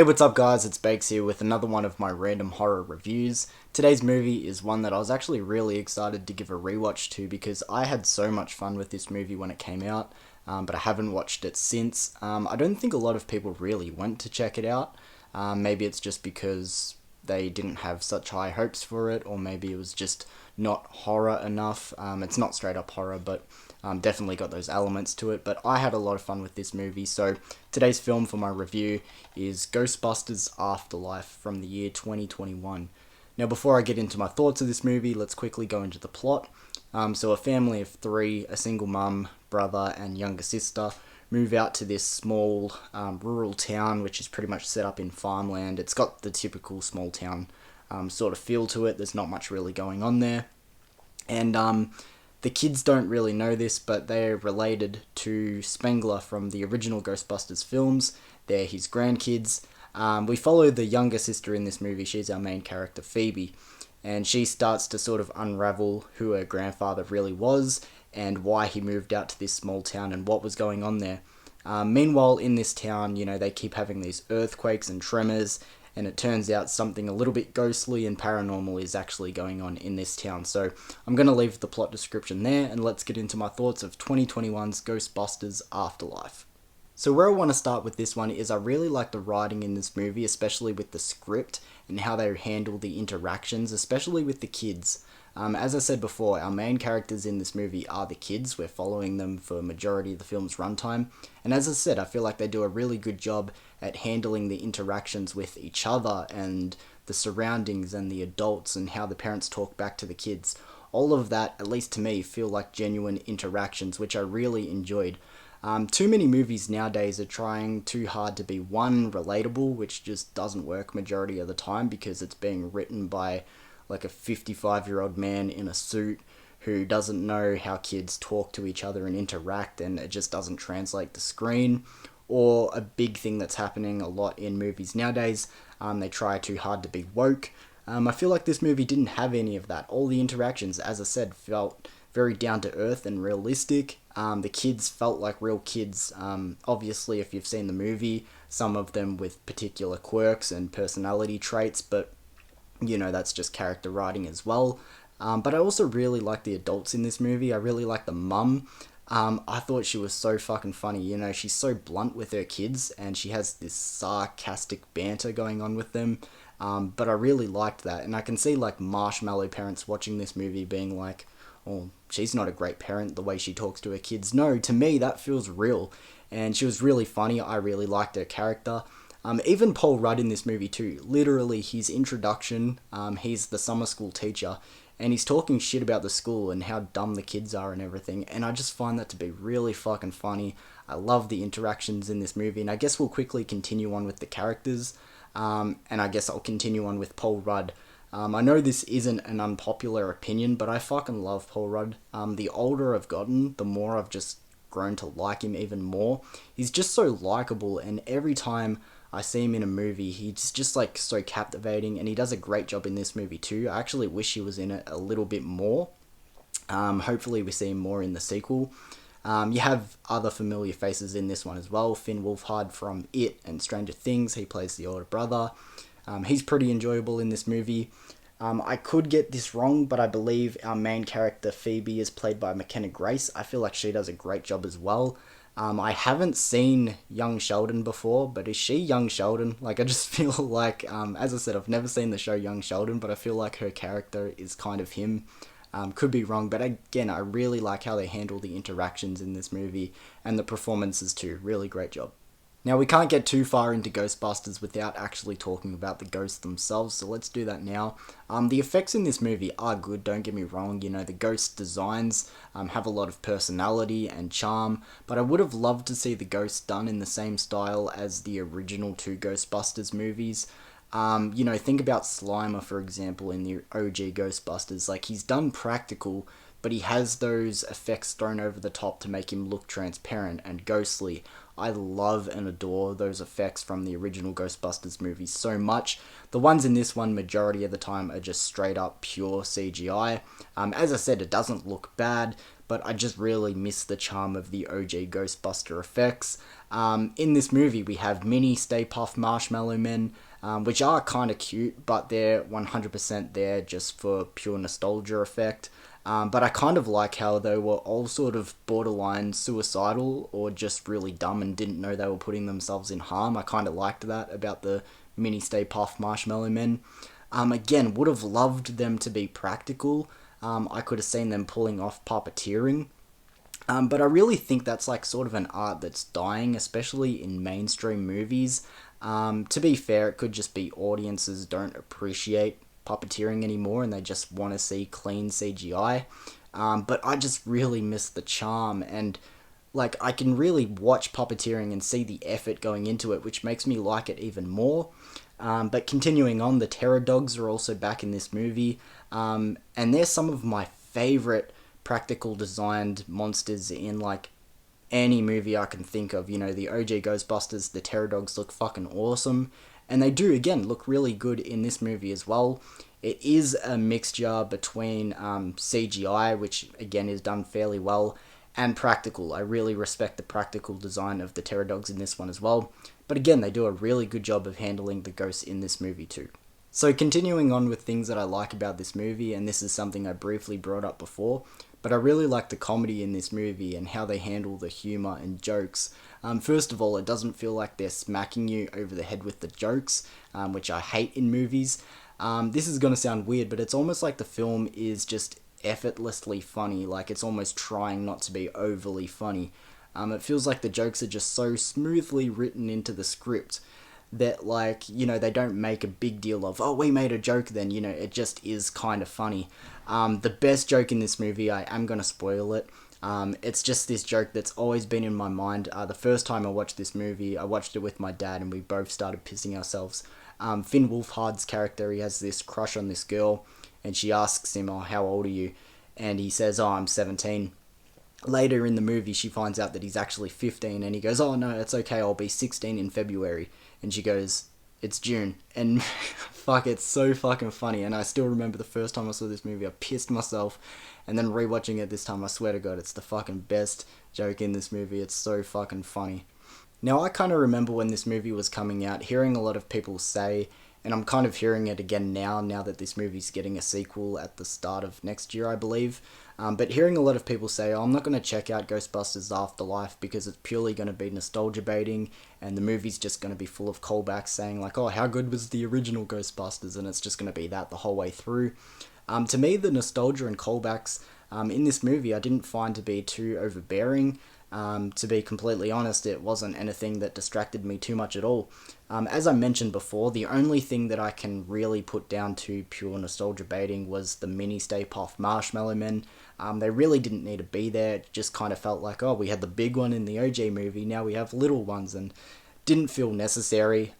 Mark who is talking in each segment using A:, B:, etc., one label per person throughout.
A: Hey, what's up guys, it's Bakes here with another one of my random horror reviews. Today's movie is one that I was actually really excited to give a rewatch to because I had so much fun with this movie when it came out, but I haven't watched it since. I don't think a lot of people really went to check it out. Maybe it's just because they didn't have such high hopes for it, or maybe it was just not horror enough. It's not straight up horror, but definitely got those elements to it. But I had a lot of fun with this movie. So today's film for my review is Ghostbusters Afterlife from the year 2021. Now, before I get into my thoughts of this movie, let's quickly go into the plot. So a family of three, a single mum, brother, and younger sister, move out to this small rural town, which is pretty much set up in farmland. It's got the typical small town sort of feel to it. There's not much really going on there. And the kids don't really know this, but they're related to Spengler from the original Ghostbusters films. They're his grandkids. We follow the younger sister in this movie. She's our main character, Phoebe. And she starts to sort of unravel who her grandfather really was and why he moved out to this small town and what was going on there. Meanwhile, in this town, they keep having these earthquakes and tremors, and it turns out something a little bit ghostly and paranormal is actually going on in this town. So I'm going to leave the plot description there, and let's get into my thoughts of 2021's Ghostbusters Afterlife. So where I want to start with this one is I really like the writing in this movie, especially with the script and how they handle the interactions, especially with the kids. As I said before, our main characters in this movie are the kids. We're following them for a majority of the film's runtime. And as I said, I feel like they do a really good job at handling the interactions with each other and the surroundings and the adults and how the parents talk back to the kids. All of that, at least to me, feel like genuine interactions, which I really enjoyed. Too many movies nowadays are trying too hard to be, one, relatable, which just doesn't work majority of the time because it's being written by like a 55-year-old man in a suit who doesn't know how kids talk to each other and interact, and it just doesn't translate to screen. Or a big thing that's happening a lot in movies nowadays, they try too hard to be woke. I feel like this movie didn't have any of that. All the interactions, as I said, felt very down to earth and realistic. The kids felt like real kids. Obviously, if you've seen the movie, some of them with particular quirks and personality traits, but that's just character writing as well. But I also really like the adults in this movie. I really like the mum. I thought she was so fucking funny. She's so blunt with her kids and she has this sarcastic banter going on with them. But I really liked that. And I can see like marshmallow parents watching this movie being like, oh, she's not a great parent the way she talks to her kids. No, to me that feels real. And she was really funny. I really liked her character. Even Paul Rudd in this movie too. Literally, his introduction, he's the summer school teacher, and he's talking shit about the school and how dumb the kids are and everything, and I just find that to be really fucking funny. I love the interactions in this movie, and I guess we'll quickly continue on with the characters, and I guess I'll continue on with Paul Rudd. I know this isn't an unpopular opinion, but I fucking love Paul Rudd. The older I've gotten, the more I've just grown to like him even more. He's just so likable, and every time I see him in a movie, he's just like so captivating, and he does a great job in this movie too. I actually wish he was in it a little bit more. Hopefully we see him more in the sequel. You have other familiar faces in this one as well. Finn Wolfhard from It and Stranger Things, he plays the older brother. He's pretty enjoyable in this movie. I could get this wrong, but I believe our main character Phoebe is played by McKenna Grace. I feel like she does a great job as well. I haven't seen Young Sheldon before, but is she Young Sheldon? Like, I just feel like, as I said, I've never seen the show Young Sheldon, but I feel like her character is kind of him. Could be wrong, but again, I really like how they handle the interactions in this movie, and the performances too. Really great job. Now, we can't get too far into Ghostbusters without actually talking about the ghosts themselves, so let's do that now. The effects in this movie are good, don't get me wrong. The ghost designs have a lot of personality and charm, but I would have loved to see the ghosts done in the same style as the original two Ghostbusters movies. Think about Slimer, for example, in the OG Ghostbusters. Like, he's done practical, but he has those effects thrown over the top to make him look transparent and ghostly. I love and adore those effects from the original Ghostbusters movies so much. The ones in this one, majority of the time, are just straight up pure CGI. As I said, it doesn't look bad, but I just really miss the charm of the OG Ghostbuster effects. In this movie, we have mini Stay Puft Marshmallow Men, which are kind of cute, but they're 100% there just for pure nostalgia effect. But I kind of like how they were all sort of borderline suicidal or just really dumb and didn't know they were putting themselves in harm. I kind of liked that about the mini Stay Puft Marshmallow Men. Again, would have loved them to be practical. I could have seen them pulling off puppeteering. But I really think that's like sort of an art that's dying, especially in mainstream movies. To be fair, it could just be audiences don't appreciate puppeteering anymore and they just want to see clean CGI. But I just really miss the charm, and like I can really watch puppeteering and see the effort going into it, which makes me like it even more. But continuing on, the Terror Dogs are also back in this movie, and they're some of my favorite practical designed monsters in like any movie I can think of. You know, the OG Ghostbusters, the Terror Dogs look fucking awesome, and they do again look really good in this movie as well. It is a mixture between CGI, which again is done fairly well, and practical. I really respect the practical design of the Terror Dogs in this one as well. But again, they do a really good job of handling the ghosts in this movie too. So continuing on with things that I like about this movie, and this is something I briefly brought up before, but I really like the comedy in this movie and how they handle the humour and jokes. First of all, it doesn't feel like they're smacking you over the head with the jokes, which I hate in movies. This is going to sound weird, but it's almost like the film is just effortlessly funny, like it's almost trying not to be overly funny. It feels like the jokes are just so smoothly written into the script that, like, you know, they don't make a big deal of, oh, we made a joke then, you know, it just is kind of funny. The best joke in this movie, I am going to spoil it. It's just this joke that's always been in my mind. The first time I watched this movie, I watched it with my dad and we both started pissing ourselves. Finn Wolfhard's character, he has this crush on this girl and she asks him, oh, how old are you? And he says, oh, I'm 17. Later in the movie, she finds out that he's actually 15 and he goes, oh, no, it's okay, I'll be 16 in February. And she goes, it's June. And fuck, it's so fucking funny. And I still remember the first time I saw this movie, I pissed myself. And then rewatching it this time, I swear to God, it's the fucking best joke in this movie. It's so fucking funny. Now, I kind of remember when this movie was coming out, hearing a lot of people say, and I'm kind of hearing it again now that this movie's getting a sequel at the start of next year, I believe. But hearing a lot of people say, oh, I'm not going to check out Ghostbusters Afterlife because it's purely going to be nostalgia baiting and the movie's just going to be full of callbacks saying like, oh, how good was the original Ghostbusters, and it's just going to be that the whole way through. To me, the nostalgia and callbacks in this movie I didn't find to be too overbearing. To be completely honest, it wasn't anything that distracted me too much at all. As I mentioned before, the only thing that I can really put down to pure nostalgia baiting was the mini Stay Puft Marshmallow Men. They really didn't need to be there. It just kind of felt like, oh, we had the big one in the OJ movie, now we have little ones, and didn't feel necessary.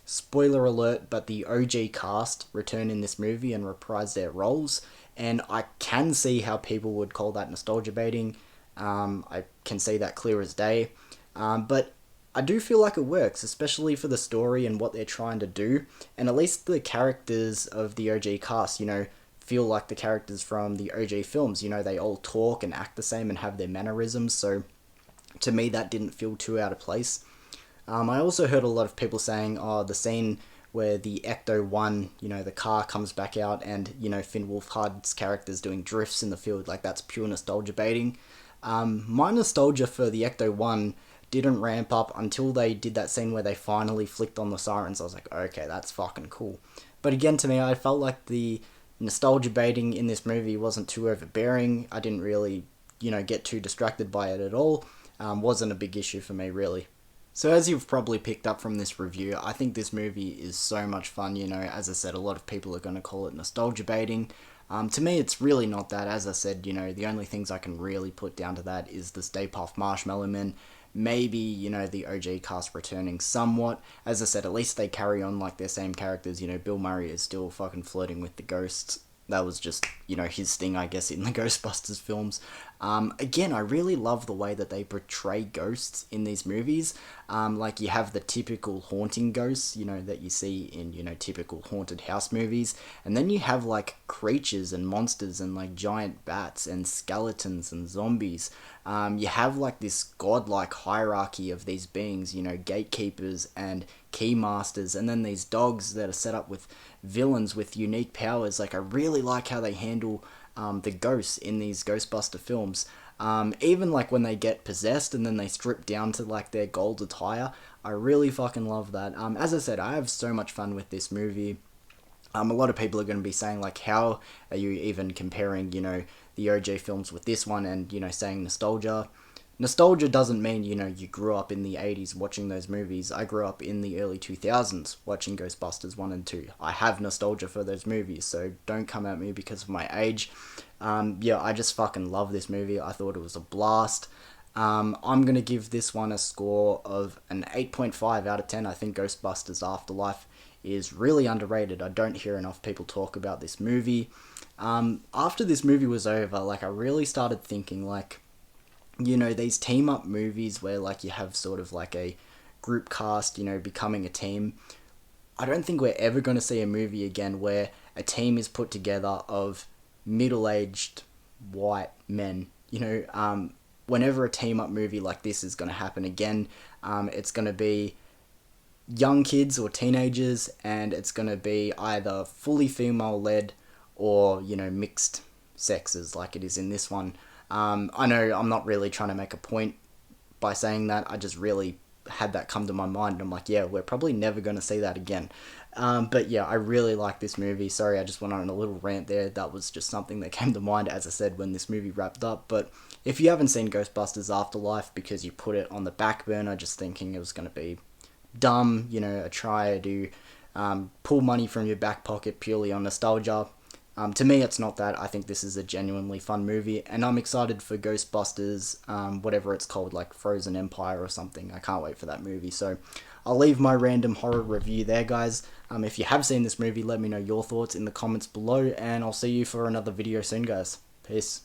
A: Spoiler alert, but the OG cast return in this movie and reprise their roles, and I can see how people would call that nostalgia baiting. I can see that clear as day. But I do feel like it works, especially for the story and what they're trying to do. And at least the characters of the OG cast, you know, feel like the characters from the OG films. You know, they all talk and act the same and have their mannerisms. So to me, that didn't feel too out of place. I also heard a lot of people saying, oh, the scene where the Ecto-1, you know, the car comes back out and, you know, Finn Wolfhard's character's doing drifts in the field, like that's pure nostalgia baiting. My nostalgia for the Ecto-1 didn't ramp up until they did that scene where they finally flicked on the sirens. I was like, okay, that's fucking cool. But again, to me, I felt like the nostalgia baiting in this movie wasn't too overbearing. I didn't really, you know, get too distracted by it at all. Wasn't a big issue for me, really. So as you've probably picked up from this review, I think this movie is so much fun. You know, as I said, a lot of people are going to call it nostalgia baiting. To me, it's really not that. As I said, you know, the only things I can really put down to that is the Stay Puft Marshmallow Men. Maybe, you know, the OG cast returning somewhat. As I said, at least they carry on like their same characters. You know, Bill Murray is still fucking flirting with the ghosts. that was just, you know, his thing, I guess, in the Ghostbusters films. Again, I really love the way that they portray ghosts in these movies. Like, you have the typical haunting ghosts, you know, that you see in, you know, typical haunted house movies. And then you have, like, creatures and monsters and, like, giant bats and skeletons and zombies. You have, like, this godlike hierarchy of these beings, you know, gatekeepers and keymasters, and then these dogs that are set up with villains with unique powers. Like, I really like how they handle the ghosts in these Ghostbuster films. Even like when they get possessed and then they strip down to like their gold attire, I really fucking love that. As I said, I have so much fun with this movie. A lot of people are going to be saying, like, how are you even comparing, you know, the OJ films with this one, and, you know, saying nostalgia. Nostalgia doesn't mean, you know, you grew up in the 80s watching those movies. I grew up in the early 2000s watching Ghostbusters 1 and 2. I have nostalgia for those movies, so don't come at me because of my age. Yeah, I just fucking love this movie. I thought it was a blast. I'm going to give this one a score of an 8.5 out of 10. I think Ghostbusters Afterlife is really underrated. I don't hear enough people talk about this movie. After this movie was over, like, I really started thinking, like, you know, these team up movies where, like, you have sort of like a group cast, you know, becoming a team. I don't think we're ever going to see a movie again where a team is put together of middle-aged white men. You know, whenever a team up movie like this is going to happen again, it's going to be young kids or teenagers, and it's going to be either fully female led or, you know, mixed sexes like it is in this one. I know I'm not really trying to make a point by saying that. I just really had that come to my mind, and I'm like, yeah, we're probably never going to see that again. But yeah, I really like this movie. Sorry, I just went on a little rant there. That was just something that came to mind, as I said, when this movie wrapped up. But if you haven't seen Ghostbusters Afterlife because you put it on the back burner just thinking it was going to be dumb, you know, a try to pull money from your back pocket purely on nostalgia, to me, it's not that. I think this is a genuinely fun movie, and I'm excited for Ghostbusters, whatever it's called, like Frozen Empire or something. I can't wait for that movie. So I'll leave my random horror review there, guys. If you have seen this movie, let me know your thoughts in the comments below, and I'll see you for another video soon, guys. Peace.